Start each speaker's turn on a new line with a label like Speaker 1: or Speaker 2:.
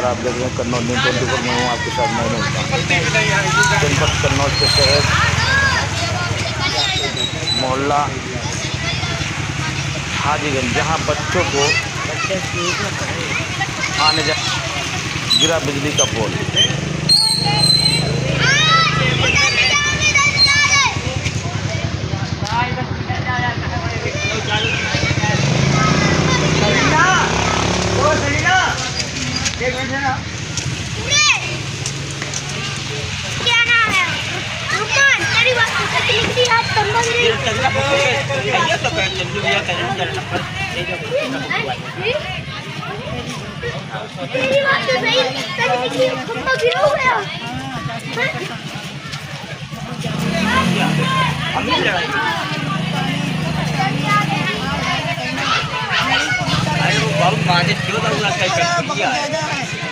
Speaker 1: नज़ारा आप देख रहे हैं कन्नौज न्यूज़ 24 में हूँ आपके साथ मैं जनपद कन्नौज के शहर मोहल्ला हाजीगंज, जहाँ बच्चों को आने जा गिरा बिजली का पोल।
Speaker 2: क्या नाम है? रुकमान, तेरी बात तकनीकी आज संभव नहीं। तेरी बात तो सही, तकनीकी खंभा गिरा हो गया।
Speaker 3: बाबू माने क्यों तो लगा है